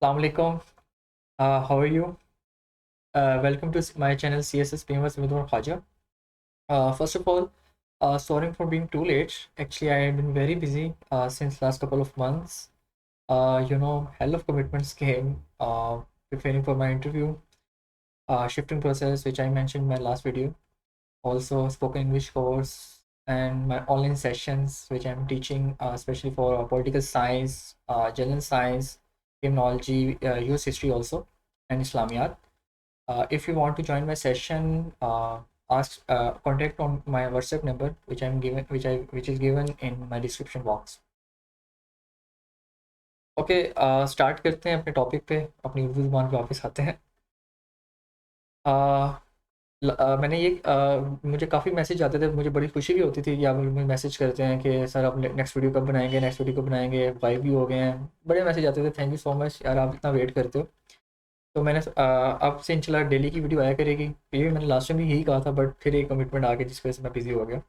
Assalamu alaikum. How are you? Welcome to my channel CSS Famous with Khaja. First of all, sorry for being too late. Actually, I have been very busy since last couple of months. Hell of commitments came preparing for my interview, shifting process, which I mentioned in my last video. Also, spoken English course and my online sessions, which I'm teaching, especially for political science, general science, criminology, US history also, and Islamiyat. If you want to join my session, ask contact on my WhatsApp number, which is given in my description box. Okay, start करते हैं अपने topic पे, अपनी उर्दू ज़ुबान पे वापस आते हैं. मैंने ये मुझे काफ़ी मैसेज आते थे, मुझे बड़ी खुशी भी होती थी. या मुझे मैसेज करते हैं कि सर आप नेक्स्ट वीडियो कब बनाएंगे, नेक्स्ट वीडियो कब बनाएंगे, 5 भी हो गए हैं. बड़े मैसेज आते थे. थैंक यू सो मच यार, आप इतना वेट करते हो. तो मैंने अब से इंशाल्लाह डेली की वीडियो आया करेगी. ये मैंने लास्ट टाइम भी यही कहा था, बट फिर एक कमिटमेंट आ गया जिस वजह से मैं बिज़ी हो गया.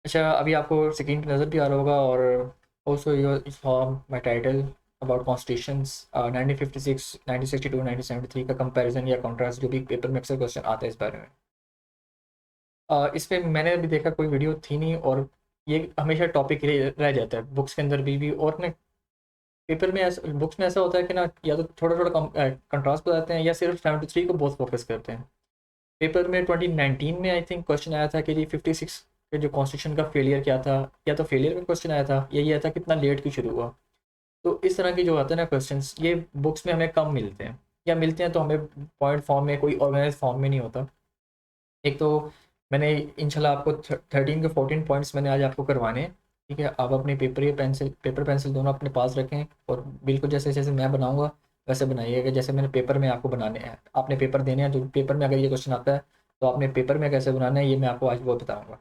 अच्छा, अभी आपको स्क्रीन पे नज़र भी आ रहा होगा. और also your form my title about constitutions 1956, 1962, 1973 का कंपैरिजन या कॉन्ट्रास्ट, जो भी पेपर में अक्सर क्वेश्चन आता है इस बारे में. इसमें मैंने अभी देखा कोई वीडियो थी नहीं, और ये हमेशा टॉपिक रह जाता है बुक्स के अंदर भी. और अपने पेपर में ऐसा, बुक्स में ऐसा होता है कि ना, या तो थोड़ा थोड़ा कंट्रास्ट बताते हैं या सिर्फ 73 को बहुत फोकस करते हैं. पेपर में 2019 में आई थिंक क्वेश्चन आया था कि जी 56 के जो कॉन्स्टिट्यूशन का फेलियर क्या था, या तो फेलियर का क्वेश्चन आया था, या ये आया था कितना लेट क्यों शुरू हुआ. तो इस तरह के जो आते हैं ना क्वेश्चंस, ये बुक्स में हमें कम मिलते हैं, या मिलते हैं तो हमें पॉइंट फॉर्म में, कोई ऑर्गेनाइज फॉर्म में नहीं होता. एक तो मैंने इंशाल्लाह आपको 13 के 14 पॉइंट्स मैंने आज आपको करवाने हैं. ठीक है, आप अपने पेपर पेंसिल दोनों अपने पास रखें, और बिल्कुल जैसे जैसे मैं बनाऊंगा वैसे बनाइएगा, जैसे मैंने पेपर में आपको बनाने हैं. आपने पेपर देने हैं, तो पेपर में अगर ये क्वेश्चन आता है तो आपने पेपर में कैसे बनाना है, ये मैं आपको आज वो बताऊंगा.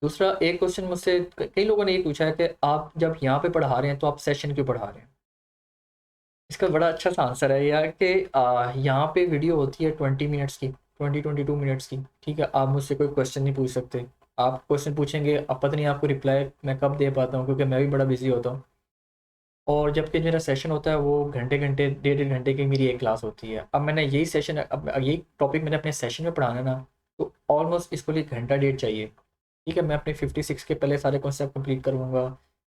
दूसरा, एक क्वेश्चन मुझसे कई लोगों ने ये पूछा है कि आप जब यहाँ पे पढ़ा रहे हैं तो आप सेशन क्यों पढ़ा रहे हैं. इसका बड़ा अच्छा सा आंसर है यार कि यहाँ पे वीडियो होती है 20 मिनट्स की, 22 मिनट्स की. ठीक है, आप मुझसे कोई क्वेश्चन नहीं पूछ सकते. आप क्वेश्चन पूछेंगे, अब पता नहीं आपको रिप्लाई मैं कब दे पाता हूँ, क्योंकि मैं भी बड़ा बिजी होता हूँ. और जबकि मेरा सेशन होता है वो घंटे घंटे, 1.5 घंटे की मेरी एक क्लास होती है. अब मैंने यही सेशन, अब यही टॉपिक मैंने अपने सेशन में पढ़ाना है ना, तो ऑलमोस्ट इसको लिए घंटा डेढ़ चाहिए. ठीक है, मैं अपने 56 के पहले सारे कॉन्सेप्ट कंप्लीट करूँगा,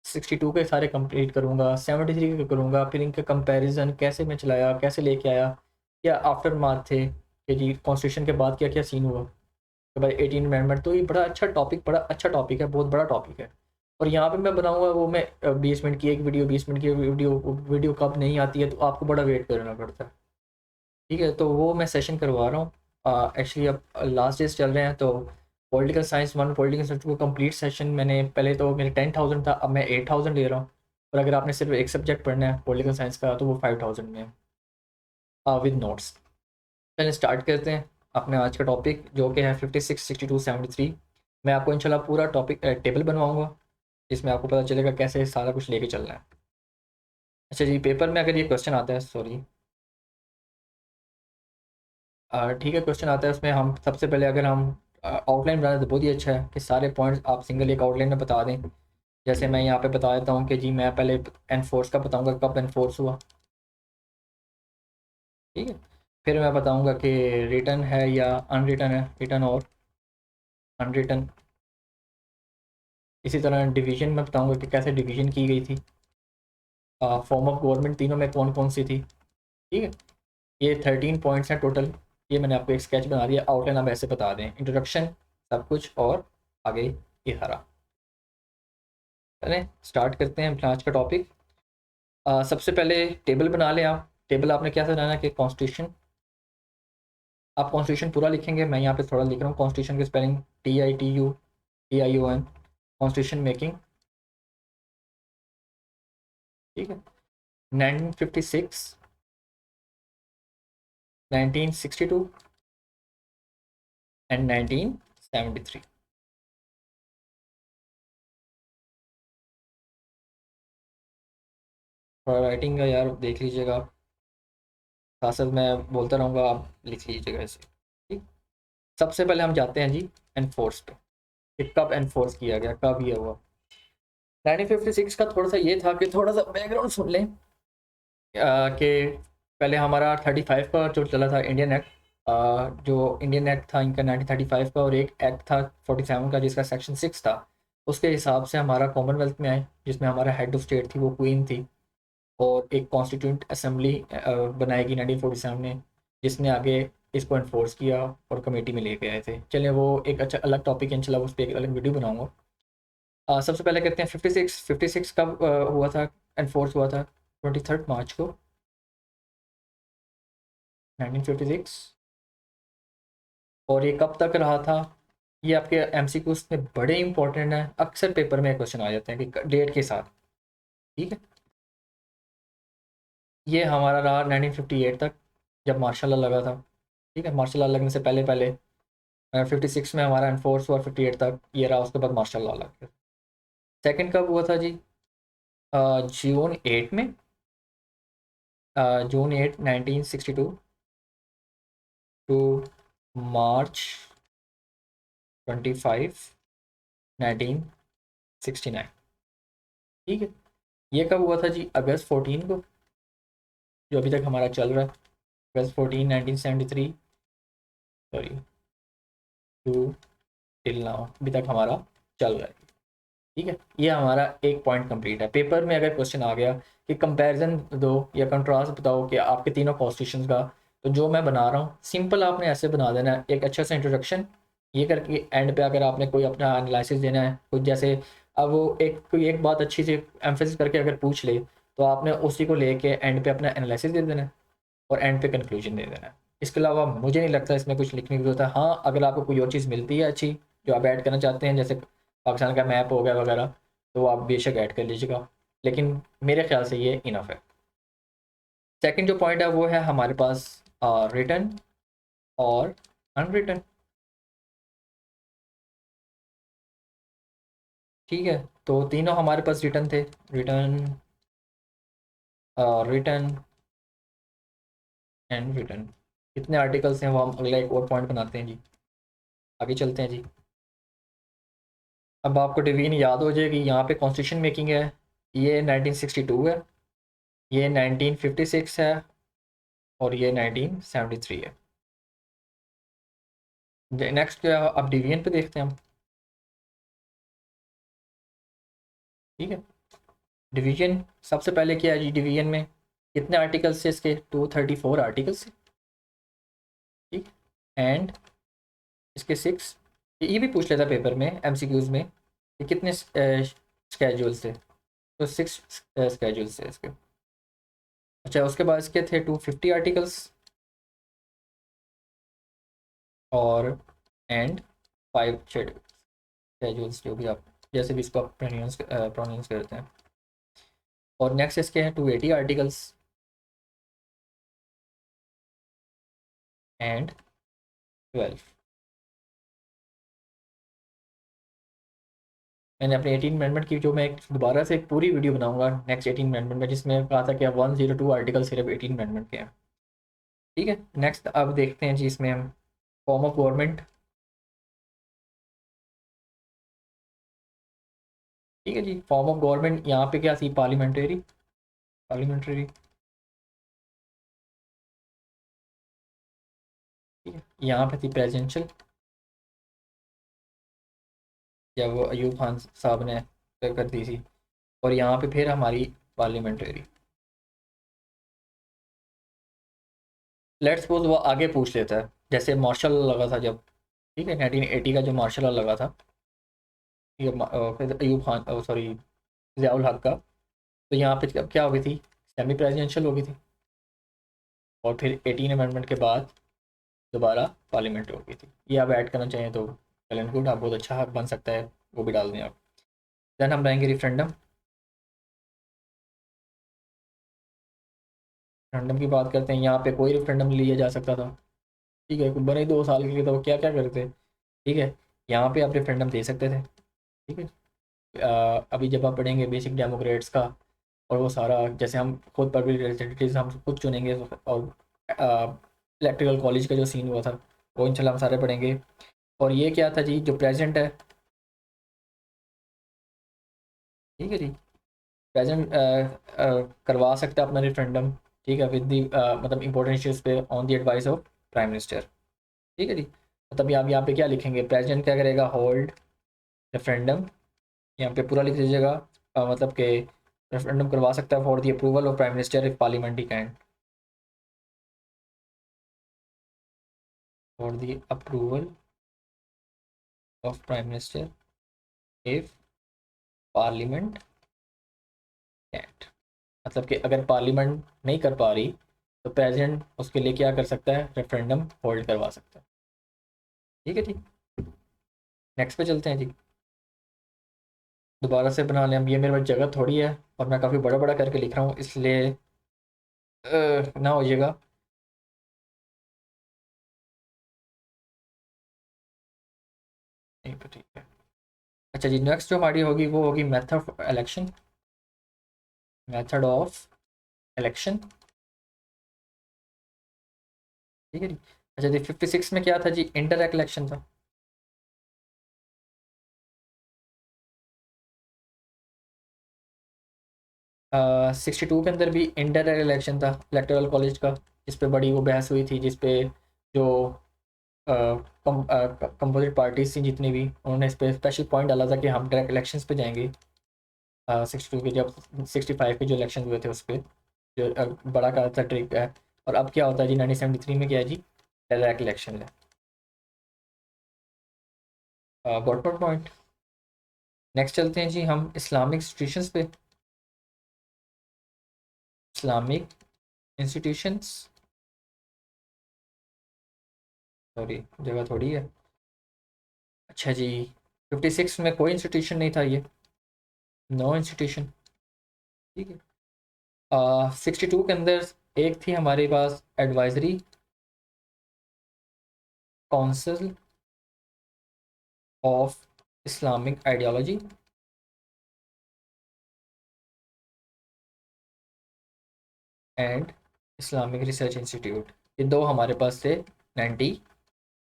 62 के सारे कंप्लीट करूँगा, 73 के करूँगा, फिर इनके कंपैरिजन कैसे मैं चलाया, कैसे लेके आया, क्या आफ्टर मार्क थे कि जी कॉन्स्टिट्यूशन के बाद क्या क्या सीन हुआ, तो भाई 18 अमेंडमेंट. तो ये बड़ा अच्छा टॉपिक है, बहुत बड़ा टॉपिक है. और यहाँ पे मैं बनाऊँगा वो, मैं 20 मिनट की एक वीडियो, 20 मिनट की वीडियो, वीडियो कब नहीं आती है तो आपको बड़ा वेट करना पड़ता है. ठीक है, तो वो मैं सेशन करवा रहा हूँ. एक्चुअली अब लास्ट डेज चल रहे हैं, तो political science 1, political science 2 complete session मैंने, पहले तो मेरे 10,000 था, अब मैं 8,000 ले रहा हूँ. और अगर आपने सिर्फ एक सब्जेक्ट पढ़ना है पॉलिटिकल साइंस का, तो वो 5,000 में है विद नोट्स. चलिए स्टार्ट करते हैं अपने आज का टॉपिक, जो कि है 56, 62, 73. मैं आपको इंशाल्लाह पूरा टॉपिक टेबल बनवाऊंगा, जिसमें आपको पता चलेगा कैसे सारा कुछ लेके चलना है. अच्छा जी, पेपर में अगर ये क्वेश्चन आता है, सॉरी, ठीक है, क्वेश्चन आता है उसमें, हम सबसे पहले अगर हम आउटलाइन बनाए तो बहुत ही अच्छा है कि सारे पॉइंट्स आप सिंगल एक आउटलाइन में बता दें. जैसे मैं यहाँ पे बता देता हूँ कि जी मैं पहले एनफोर्स का बताऊँगा, कब एनफोर्स हुआ. ठीक है, फिर मैं बताऊँगा कि रिटर्न है या अनरिटर्न है, रिटर्न और अनरिटर्न. इसी तरह डिवीजन में बताऊँगा कि कैसे डिवीजन की गई थी, फॉर्म ऑफ गवर्नमेंट तीनों में कौन कौन सी थी. ठीक है, ये 13 पॉइंट्स हैं टोटल. ये मैंने आपको एक स्केच बना दिया, आउटलाइन आप ऐसे बता दें, इंट्रोडक्शन, सब कुछ, और आगे ये सारा. चलें स्टार्ट करते हैं अपना आज का टॉपिक. सबसे पहले टेबल बना लें आप. टेबल आपने क्या बनाना है कि कॉन्स्टिट्यूशन, आप कॉन्स्टिट्यूशन पूरा लिखेंगे. मैं यहाँ पे थोड़ा लिख रहा हूँ कॉन्स्टिट्यूशन की स्पेलिंग, TITUTION, कॉन्स्टिट्यूशन मेकिंग. ठीक है, 1956, 1962 एंड 1973. थोड़ा राइटिंग का यार देख लीजिएगा आप, साथ साथ मैं बोलता रहूँगा, आप लिख लीजिएगा इसे. ठीक, सबसे पहले हम जाते हैं जी एनफोर्स पे, कि कब एनफोर्स किया गया, कब ये हुआ. 1956 का थोड़ा सा ये था कि थोड़ा सा बैकग्राउंड सुन लें. कि पहले हमारा 35 का जो चला था इंडियन एक्ट, जो इंडियन एक्ट था इनका 1935 का, और एक एक्ट था 47 का जिसका सेक्शन 6 था। उसके हिसाब से हमारा कॉमनवेल्थ में आए, जिसमें हमारा हेड ऑफ स्टेट थी वो क्वीन थी, और एक कॉन्स्टिट्यूंट असेंबली बनाएगी 1947 में, जिसने आगे इसको इन्फोर्स किया और कमेटी में लेके आए थे। चलिए वो एक अच्छा अलग टॉपिक है, इंशाल्लाह उस पर एक अलग वीडियो बनाऊंगा। सबसे पहले कहते हैं 56 कब हुआ था, एनफोर्स हुआ था? 23 मार्च को 1956। और ये कब तक रहा था? ये आपके एमसीक्यूज में बड़े इंपॉर्टेंट हैं, अक्सर पेपर में क्वेश्चन आ जाते हैं कि डेट के साथ। ठीक है, ये हमारा रहा 1958 तक, जब मार्शल लॉ लगा था। ठीक है, मार्शल लॉ लगने से पहले पहले 56 में हमारा एनफोर्स हुआ, 58 तक ये रहा, उसके बाद मार्शल लॉ लग गया। सेकंड कब हुआ था जी? जून 8 में, जून 8 1962 टू मार्च 25 1969। ठीक है, ये कब हुआ था जी? अगस्त 14 को, जो अभी तक हमारा चल रहा है। अगस्त 14 1973, सॉरी, टू टिल नाउ, अभी तक हमारा चल रहा है। ठीक है, ये हमारा एक पॉइंट कंप्लीट है। पेपर में अगर क्वेश्चन आ गया कि कंपैरिजन दो या कंट्रास्ट बताओ कि आपके तीनों कॉन्स्टिट्यूशन का, तो जो मैं बना रहा हूँ सिंपल आपने ऐसे बना देना है, एक अच्छा सा इंट्रोडक्शन ये करके एंड पे अगर आपने कोई अपना एनालिसिस देना है कुछ जैसे, अब वो एक कोई एक बात अच्छी से एम्फेसिस करके अगर पूछ ले, तो आपने उसी को लेके एंड पे अपना एनालिसिस दे देना है और एंड पे कंक्लूजन दे देना है। इसके अलावा मुझे नहीं लगता इसमें कुछ लिखने की जरूरत है। हाँ, अगर आपको कोई और चीज़ मिलती है अच्छी जो आप ऐड करना चाहते हैं, जैसे पाकिस्तान का मैप हो गया वगैरह, तो आप बेशक ऐड कर लीजिएगा, लेकिन मेरे ख्याल से ये इनफ है। सेकंड जो पॉइंट है वो है हमारे पास रिटन और अनरिटन। ठीक है, तो तीनों हमारे पास रिटन थे, रिटन, रिटन एंड रिटन। कितने आर्टिकल्स हैं वो हम अगला एक और पॉइंट बनाते हैं जी। आगे चलते हैं जी। अब आपको डिवीजन याद हो जाएगी, यहाँ पे कॉन्स्टिट्यूशन मेकिंग है, ये 1962 है, ये 1956 है, और ये 1973 है। नेक्स्ट क्या, अब डिवीजन पे देखते हैं हम। ठीक है, डिवीजन सबसे पहले क्या है जी? डिवीजन में कितने आर्टिकल्स से इसके? 234 आर्टिकल्स। ठीक, एंड इसके 6, ये भी पूछ लेता पेपर में एमसीक्यूज में कि कितने स्केड्यूल्स थे, तो 6 स्केड्यूल्स थे इसके। अच्छा, उसके बाद इसके थे 250 आर्टिकल्स, और एंड 5 स्केड्यूल्स, जो भी आप जैसे भी इसको प्रोनाउंस करते हैं। और नेक्स्ट इसके हैं 280 आर्टिकल्स, एंड 12। मैंने अपने 18 अमेंडमेंट की, जो मैं दोबारा से एक पूरी वीडियो बनाऊंगा नेक्स्ट 18 अमेंडमेंट में, जिसमें कहा था कि अब 102 आर्टिकल सिर्फ 18 अमेंडमेंट के हैं। ठीक है, नेक्स्ट अब देखते हैं जी इसमें हम फॉर्म ऑफ गवर्नमेंट। ठीक है जी, फॉर्म ऑफ गवर्नमेंट यहाँ पे क्या थी? Parliamentary, parliamentary. ठीक है, यहाँ पे थी प्रेसिडेंशियल, जब वो अयूब खान साहब ने कर दी थी, और यहाँ पे फिर हमारी पार्लियामेंट्री। लेट्स सपोज वो आगे पूछ लेता है, जैसे मार्शल लॉ लगा था जब। ठीक है, 1980 का जो मार्शल लॉ लगा था, ये फिर अयूब खान, सॉरी, ज़ियाउल हक का, तो यहाँ पे क्या हो गई थी? सेमी प्रेसिडेंशियल हो गई थी, और फिर 18 अमेंडमेंट के बाद दोबारा पार्लियामेंट हो गई थी। ये आप ऐड करना चाहें तो वेल एंड गुड, आप बहुत अच्छा बन सकता है, वो भी डाल दें आप। देन हम रहेंगे रेफरेंडम। रेफरेंडम की बात करते हैं, यहाँ पे कोई रेफरेंडम लिया जा सकता था। ठीक है, बने 2 साल के लिए, तो क्या क्या करते? ठीक है, यहाँ पे आप रेफरेंडम दे सकते थे। ठीक है, अभी जब आप पढ़ेंगे बेसिक डेमोक्रेट्स का, और वो सारा जैसे हम खुद पब्लिक रिप्रेजेंटेटिव हम खुद चुनेंगे, और इलेक्ट्रिकल कॉलेज का जो सीन हुआ था, वो इंशाल्लाह हम सारे पढ़ेंगे। और ये क्या था जी? जो प्रेजेंट है, ठीक है जी, प्रेजेंट करवा सकता है अपना रेफरेंडम, ठीक है, विद दी मतलब इंपॉर्टेंट इश्यूज पे on the advice of prime minister. ठीक है जी। तो तभी आप यहाँ पे क्या लिखेंगे, प्रेजेंट क्या करेगा, होल्ड रेफरेंडम, यहाँ पे पूरा लिख दीजिएगा, मतलब कि रेफरेंडम करवा सकता है for the approval of prime minister if parliament he can, for the approval of prime minister if parliament can't, मतलब कि अगर पार्लियामेंट नहीं कर पा रही तो प्रेसिडेंट उसके लिए क्या कर सकता है, रेफरेंडम होल्ड करवा सकता है। ठीक है जी। नेक्स्ट पे चलते हैं जी। दोबारा से बना लें, अब ये मेरे पास जगह थोड़ी है और मैं काफ़ी बड़ा बड़ा करके लिख रहा हूँ, इसलिए ना होइएगा। नहीं तो ठीक है। अच्छा जी, नेक्स्ट जो हमारी होगी वो होगी method of election, method of election. ठीक है जी। अच्छा जी, 56 में क्या था जी, इंटरएक्ट इलेक्शन था। 62 के अंदर भी इंटरएक्ट इलेक्शन था इलेक्टोरल कॉलेज का, जिस पे बड़ी वो बहस हुई थी, जिस पे जो कंपोजिट पार्टीज थी जितनी भी, उन्होंने इस पर स्पेशल पॉइंट डाला था कि हम डायरेक्ट इलेक्शंस पे जाएंगे। 62 के जब 65 के जो इलेक्शन हुए थे उस पर जो बड़ा का था ट्रिक है। और अब क्या होता है जी, 1973 में क्या है जी, डायरेक्ट इलेक्शन है। Got not point. नेक्स्ट चलते हैं जी हम इस्लामिक इंस्टीट्यूशंस पे, इस्लामिक इंस्टीट्यूशंस, सॉरी जगह थोड़ी है। अच्छा जी, 56 में कोई इंस्टीट्यूशन नहीं था ये, नो इंस्टीट्यूशन। ठीक है। 62 के अंदर एक थी हमारे पास advisory council of Islamic ideology and Islamic research institute, ये दो हमारे पास थे 90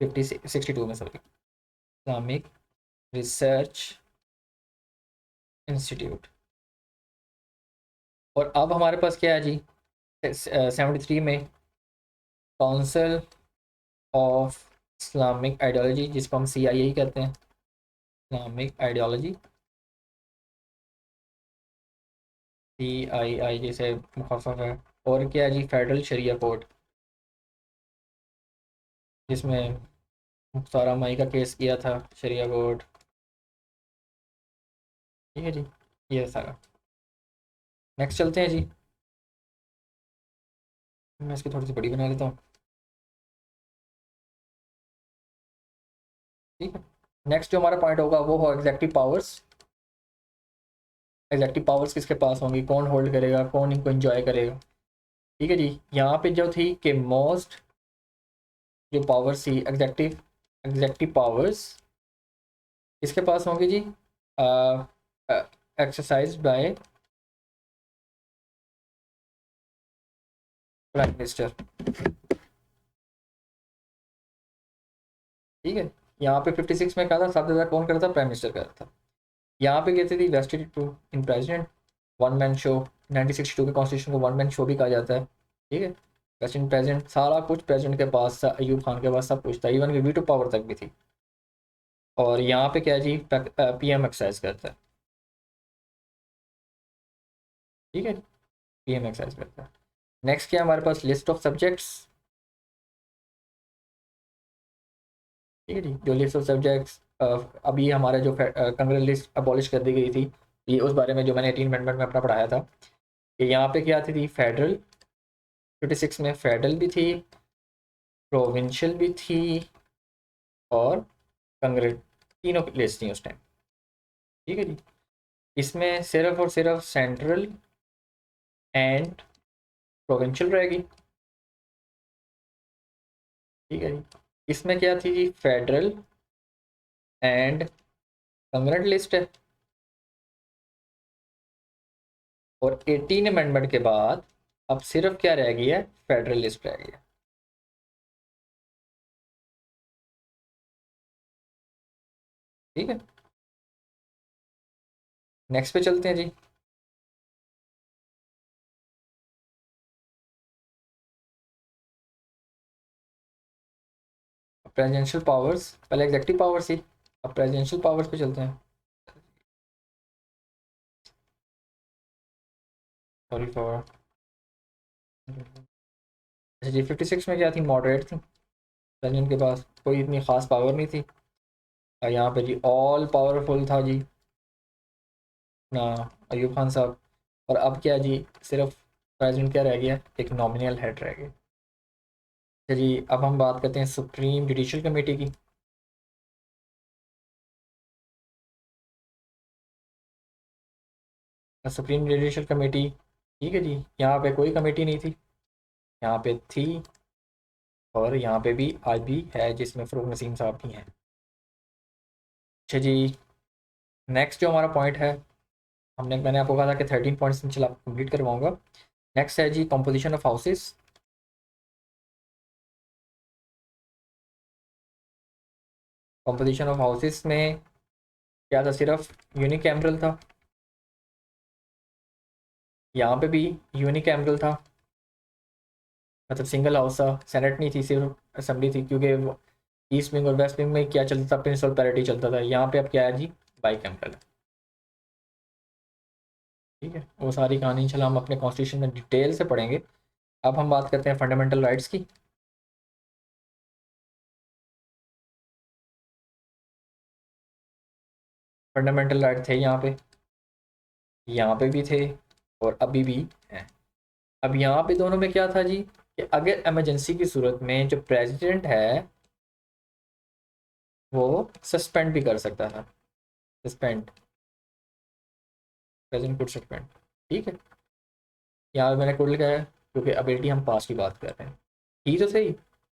50 62 में, सॉरी, इस्लामिक रिसर्च इंस्टीट्यूट। और अब हमारे पास क्या है जी, 73 में काउंसिल ऑफ इस्लामिक आइडियोलॉजी, जिसको हम CIA कहते हैं, इस्लामिक आइडियोलॉजी, CII से मुखफ़फ़ है। और क्या है जी, फेडरल शरिया कोड, जिसमें मुख्तारा माई का केस किया था, शरिया कोड। ठीक है जी, ये सारा। नेक्स्ट चलते हैं जी, मैं इसकी थोड़ी सी बड़ी बना लेता हूँ। ठीक है। नेक्स्ट जो हमारा पॉइंट होगा वो हो एग्जेक्टिव पावर्स। एग्जेक्टिव पावर्स किसके पास होंगी, कौन होल्ड करेगा, कौन इनको एंजॉय करेगा। ठीक है जी। यहाँ पे जो थी कि मोस्ट जो पावर्स थी एग्जेक्टिव, एग्जेक्टिव पावर्स किसके पास होंगी जी, एक्सरसाइज बाय प्राइम मिनिस्टर। ठीक है। यहाँ पे 56 में कहा था सबसे ज़्यादा कौन करता था, प्राइम मिनिस्टर करता था। यहाँ पे कहते थी vested to in president, one man show, 1962 के कॉन्स्टिट्यूशन को वन मैन शो भी कहा जाता है। ठीक है। वेस्टर्न प्रेसिडेंट, सारा कुछ प्रेसिडेंट के पास था, अयूब खान के पास सब कुछ था, इवन की वीटो पावर तक भी थी। और यहाँ पे क्या है जी, PM एक्सरसाइज करता है। ठीक है। PM एक्सरसाइज करता है। नेक्स्ट क्या है हमारे पास, लिस्ट ऑफ सब्जेक्ट्स। ठीक है जी, जो लिस्ट ऑफ सब्जेक्ट्स, अभी हमारा जो कांग्रेस लिस्ट अबॉलिश कर दी गई थी, ये उस बारे में जो मैंने 18 अमेंडमेंट में अपना पढ़ाया था, कि यहाँ पे क्या आती थी, फेडरल, 56 में फेडरल भी थी, प्रोविंशियल भी थी, और कांग्रेस, तीनों की लिस्ट थी उस टाइम। ठीक है जी। इसमें सिर्फ और सिर्फ सेंट्रल एंड प्रोविंशियल रहेगी। ठीक है जी। इसमें क्या थी जी, फेडरल एंड परमानेंट लिस्ट है। और 18 अमेंडमेंट के बाद अब सिर्फ क्या रह गई है, फेडरल लिस्ट रह गई है। ठीक है। नेक्स्ट पे चलते हैं जी। प्रेजिडेंशियल पावर्स, पहले एग्जेक्टिव पावर्स थी, अब प्रेजिडेंशियल पावर्स पे चलते हैं। सॉरी फॉर, अच्छा जी 56 में क्या थी, मॉडरेट थी, प्रेसिडेंट के पास कोई इतनी ख़ास पावर नहीं थी। और यहाँ पे जी ऑल पावरफुल था जी ना अयूब खान साहब। और अब क्या जी, सिर्फ प्रेसिडेंट क्या रह गया, एक नॉमिनल हेड रह गया। अच्छा जी अब हम बात करते हैं सुप्रीम जुडिशल कमेटी की। सुप्रीम जुडिशल कमेटी, ठीक है जी, यहाँ पे कोई कमेटी नहीं थी, यहाँ पे थी, और यहाँ पे भी आज भी है, जिसमें फ़रूक नसीम साहब भी हैं। अच्छा जी, नेक्स्ट जो हमारा पॉइंट है, मैंने आपको कहा था कि 13 पॉइंट्स इंशाल्लाह कंप्लीट करवाऊंगा। नेक्स्ट है जी composition of houses. Composition of houses में क्या था, सिर्फ यूनिकैमरल था, यहाँ पे भी यूनिकैमरल था, मतलब सिंगल हाउस था, सेनेट नहीं थी, सिर्फ असेंबली थी, क्योंकि ईस्ट विंग और वेस्ट विंग में क्या चलता था, प्रिंसिपल पैरिटी चलता था। यहाँ पे अब क्या है जी, बाई कैमरल है। ठीक है, वो सारी कहानी इंशाल्लाह हम अपने कॉन्स्टिट्यूशन में डिटेल से पढ़ेंगे। अब हम बात करते हैं फंडामेंटल राइट्स की। फंडामेंटल राइट थे यहाँ पे भी थे, और अभी भी हैं। अब यहाँ पे दोनों में क्या था जी, कि अगर इमरजेंसी की सूरत में जो प्रेसिडेंट है वो सस्पेंड भी कर सकता था, सस्पेंड, प्रेसिडेंट कुड सस्पेंड। ठीक है, यहाँ पे मैंने कुड लिखा है क्योंकि अबिलिटी हम पास की बात कर रहे हैं, ही तो सही,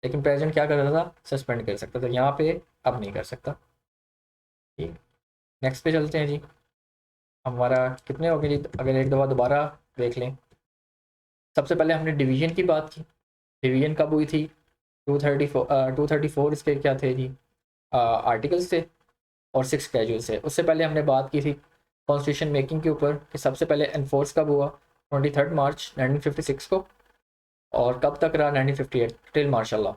लेकिन प्रेसिडेंट क्या कर सकता था, सस्पेंड कर सकता था, यहाँ पे अब नहीं कर सकता। ठीक, नेक्स्ट पे चलते हैं जी। हमारा कितने हो गए जी, अगर एक दफ़ा दोबारा देख लें, सबसे पहले हमने डिवीजन की बात की। डिवीजन कब हुई थी, 234 इसके क्या थे जी, आर्टिकल्स थे, और 6 कैजुअल से। उससे पहले हमने बात की थी कॉन्स्टिट्यूशन मेकिंग के ऊपर, कि सबसे पहले इन्फोर्स कब हुआ, 23 मार्च 1956 को, और कब तक रहा, 1958 टिल मार्शल लॉ,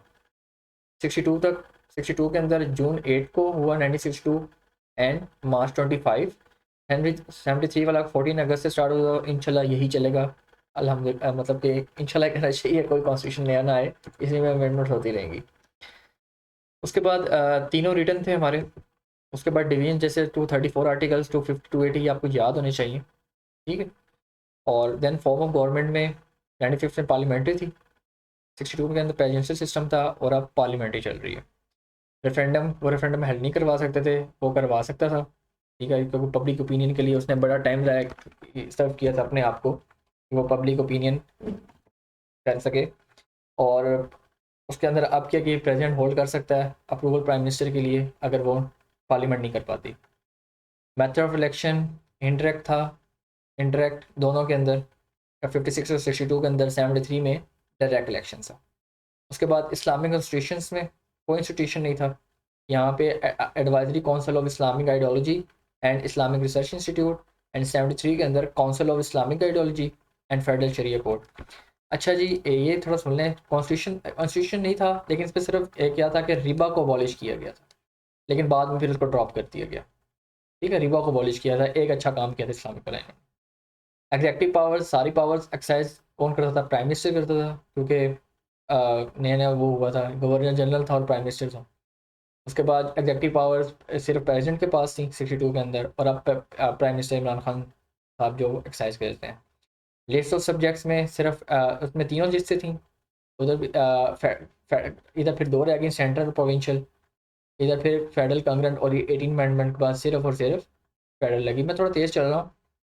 62 तक। 62 के अंदर जून 8 को हुआ 1962, एंड मार्च 25, हेनरी 73 वाला 14 अगस्त से स्टार्ट हुआ, इंशाल्लाह यही चलेगा अल्हम्दुलिल्लाह, मतलब कि इंशाल्लाह कहना चाहिए, कोई कॉन्स्टिट्यूशन नया ना आए, इसी में अमेंडमेंट होती रहेंगी। उसके बाद तीनों रिटर्न थे हमारे। उसके बाद डिवीजन, जैसे 234 आर्टिकल्स, 250 280 आपको याद होने चाहिए। ठीक है, और देन फॉर्म ऑफ गवर्नमेंट में 95 में पार्लियामेंट्री थी, 62 के अंदर प्रेजिडेंशियल सिस्टम था, और अब पार्लियामेंट्री चल रही है। रेफरेंडम, वो रेफरेंडम हेल्ड नहीं करवा सकते थे, वो करवा सकता था। ठीक है, क्योंकि पब्लिक ओपिनियन के लिए उसने बड़ा टाइम सर्व किया था अपने आप को, कि वो पब्लिक ओपिनियन कर सके। और उसके अंदर अब क्या कि प्रेसिडेंट होल्ड कर सकता है अप्रूवल प्राइम मिनिस्टर के लिए, अगर वो पार्लियामेंट नहीं कर पाती। मेथड ऑफ इलेक्शन इंडायरेक्ट था, इंडायरेक्ट दोनों के अंदर, 56 और 62 के अंदर, 73 में डायरेक्ट इलेक्शन था। उसके बाद इस्लामिक इंस्टीट्यूशंस में कोई इंस्टीट्यूशन नहीं था, यहाँ पे advisory council of Islamic ideology and Islamic research institute, and 73 के अंदर council of Islamic ideology and federal शरिया कोर्ट। अच्छा जी, ये थोड़ा सुन लें, कॉन्स्टिट्यूशन नहीं था, लेकिन इस पर सिर्फ एक क्या था कि रिबा को अबॉलिश किया गया था, लेकिन बाद में फिर उसको ड्रॉप कर दिया गया। ठीक है, रिबा को अबॉलिश किया था, एक अच्छा काम किया था इस्लामिक भलाई ने। एग्जेक्टिव पावर्स, सारी पावर्स एक्सरसाइज कौन करता था, प्राइम मिनिस्टर करता था, क्योंकि नया नया वो हुआ था, गवर्नर जनरल था और प्राइम मिनिस्टर था। उसके बाद एग्जेक्टिव पावर्स सिर्फ प्रेसिडेंट के पास थी 62 के अंदर, और अब प्राइम मिनिस्टर इमरान खान साहब जो एक्सरसाइज करते हैं। लिस्ट ऑफ सब्जेक्ट्स में सिर्फ उसमें तीनों लिस्टें थी, उधर भी इधर फिर दो रह गई, सेंट्रल और प्रोविंशियल, इधर फिर फेडरल कांग्रेस, और ये 18 अमेंडमेंट के बाद सिर्फ और सिर्फ फेडरल लगी। मैं थोड़ा तेज़ चल रहा हूँ,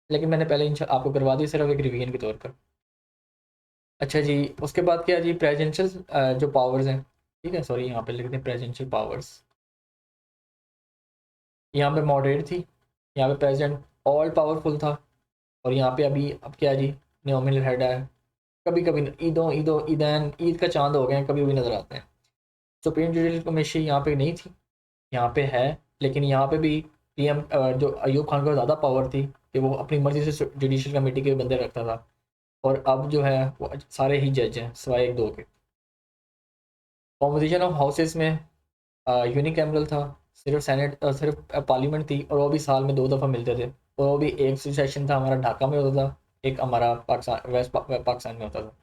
लेकिन मैंने पहले आपको करवा दी सिर्फ एक रिवीजन के तौर पर। अच्छा जी, उसके बाद क्या जी, प्रेजिडेंशियल जो पावर्स हैं, ठीक है, सॉरी यहाँ पे लिखते हैं प्रेजिडेंशियल पावर्स, यहाँ पे मॉडरेट थी, यहाँ पे प्रेसिडेंट ऑल पावरफुल था, और यहाँ पे अभी अब क्या जी, नॉमिनल हेड है। कभी कभी ईदों ईदैन ईद का चांद हो गए हैं, कभी भी नज़र आते हैं। सुप्रीम जुडिशल कमीशन यहाँ पे नहीं थी, यहाँ पे है, लेकिन यहाँ पे भी पीएम जो अयूब खान को ज़्यादा पावर थी, कि वो अपनी मर्ज़ी से जुडिशल कमेटी के बंदे रखता था, और अब जो है वो सारे ही जज हैं सिवाय एक दो के। कॉम्पोजिशन ऑफ हाउसेस में यूनिकैमरल था, सिर्फ सेनेट सिर्फ पार्लियामेंट थी, और वो भी साल में 2 दफ़ा मिलते थे। और वो भी एक सेशन था हमारा ढाका में होता था, एक हमारा पाकिस्तान वेस्ट पाकिस्तान में होता था।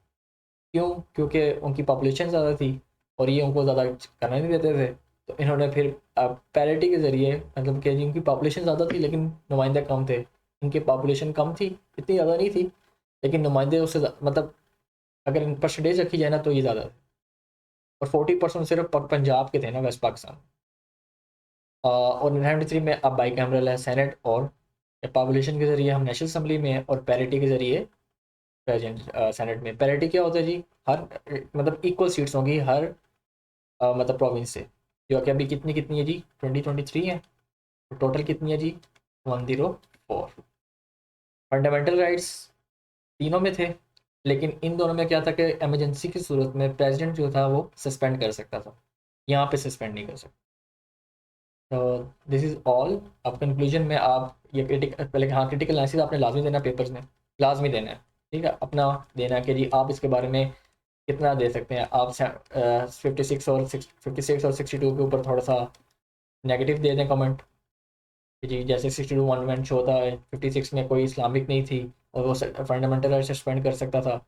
क्यों? क्योंकि उनकी पॉपुलेशन ज़्यादा थी और ये उनको ज़्यादा करने नहीं देते थे। तो इन्होंने फिर पैरिटी के ज़रिए, मतलब कि जिनकी पॉपुलेशन ज़्यादा थी लेकिन नुमाइंदे कम थे, इनकी पॉपुलेशन कम थी, इतनी ज़्यादा नहीं थी, लेकिन नुमाइंदे उससे मतलब अगर इन परसेंटेज रखी जाए ना तो ये ज़्यादा थे। और 40% सिर्फ पंजाब के थे ना, वेस्ट पाकिस्तान। और 93 में अब बाई कैमरल है सेनेट, और पॉपुलेशन के ज़रिए हम नेशनल असम्बली में, और पैरिटी के ज़रिए प्रेजेंट सेनेट में। पैरिटी क्या होता है जी? हर मतलब इक्वल सीट्स होंगी हर मतलब प्रोविंस से, जो कि अभी कितनी कितनी है जी? 2023 है, तो टोटल कितनी है जी? 104। फंडामेंटल राइट्स तीनों में थे, लेकिन इन दोनों में क्या था कि एमरजेंसी की सूरत में प्रेसिडेंट जो था वो सस्पेंड कर सकता था, यहाँ पे सस्पेंड नहीं कर सकता। तो दिस इज़ ऑल। अब कंक्लूजन में आप ये पहले हाँ, क्रिटिकल एनालिसिस आपने लाजमी देना पेपर्स में, लाजमी देना है, ठीक है, अपना देना है कि जी आप इसके बारे में कितना दे सकते हैं। आप 56 और 62 के ऊपर थोड़ा सा नेगेटिव दे दें कमेंट कि जी जैसे 62 मॉन्यूमेंट शो था, 56 में कोई इस्लामिक नहीं थी और वो फंडामेंटल राइट सस्पेंड कर सकता था।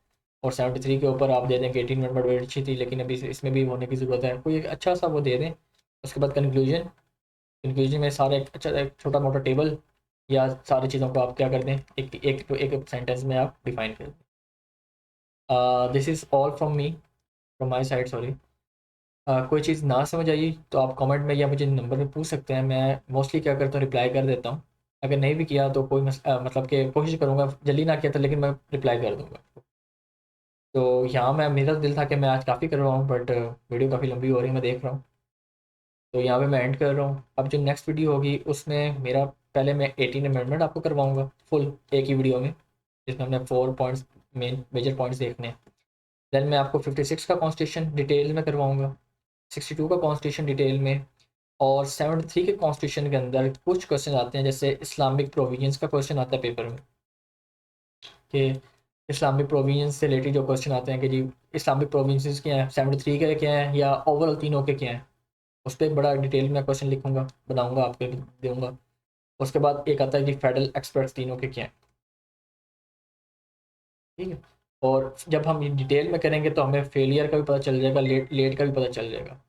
और 73 के ऊपर आप दे दें कि 18 अमेंडमेंट बड़ी अच्छी थी, लेकिन अभी इसमें भी होने की ज़रूरत है, कोई एक अच्छा सा वो दे दें। उसके बाद कंक्लूजन, कंक्लूजन में सारे एक अच्छा एक छोटा मोटा टेबल या सारी चीज़ों को आप क्या कर दें, एक सेंटेंस में आप डिफाइन कर दें। This is all from me, from my side, sorry. कोई चीज़ ना समझ आई तो आप कमेंट में या मुझे नंबर में पूछ सकते हैं, मैं मोस्टली क्या करता हूँ रिप्लाई कर देता हूँ। अगर नहीं भी किया तो कोई मतलब कि कोशिश करूँगा, जल्दी ना किया था लेकिन मैं रिप्लाई कर दूँगा। तो यहाँ मैं, मेरा दिल था कि मैं आज काफ़ी कर रहा हूँ, बट वीडियो काफ़ी लंबी हो रही है, मैं देख रहा हूँ। तो यहाँ पे मैं एंड कर रहा हूँ। अब जो नेक्स्ट वीडियो होगी उसमें मेरा, पहले मैं 18 अमेंडमेंट आपको करवाऊँगा फुल एक ही वीडियो में, जिसमें हमने 4 पॉइंट्स, मेजर पॉइंट्स देखने हैं। देन मैं आपको 56 का कॉन्स्टिट्यूशन डिटेल में करवाऊँगा, 62 का कॉन्स्टिट्यूशन डिटेल में, और 73 के कॉन्स्टिट्यूशन के अंदर कुछ क्वेश्चन आते हैं, जैसे इस्लामिक प्रोविजंस का क्वेश्चन आता है पेपर में, कि इस्लामिक प्रोविजंस से रिलेटेड जो क्वेश्चन आते हैं कि जी इस्लामिक प्रोविजंस क्या हैं, 73 के क्या हैं, या ओवरऑल तीनों के क्या हैं, उस पर बड़ा डिटेल में क्वेश्चन लिखूंगा, बनाऊंगा, आपको दूंगा। उसके बाद एक आता है कि फेडरल एक्सपर्ट्स तीनों के क्या हैं, ठीक है। और जब हम ये डिटेल में करेंगे तो हमें फेलियर का भी पता चल जाएगा, लेट लेट का भी पता चल जाएगा।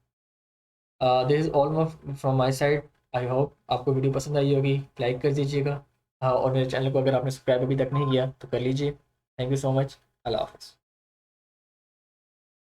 This is all from my side. I hope आपको वीडियो पसंद आई होगी, लाइक कर दीजिएगा। हाँ, और मेरे चैनल को अगर आपने सब्सक्राइब अभी तक नहीं किया तो कर लीजिए। Thank you so much. अल्लाह हाफ़िज़।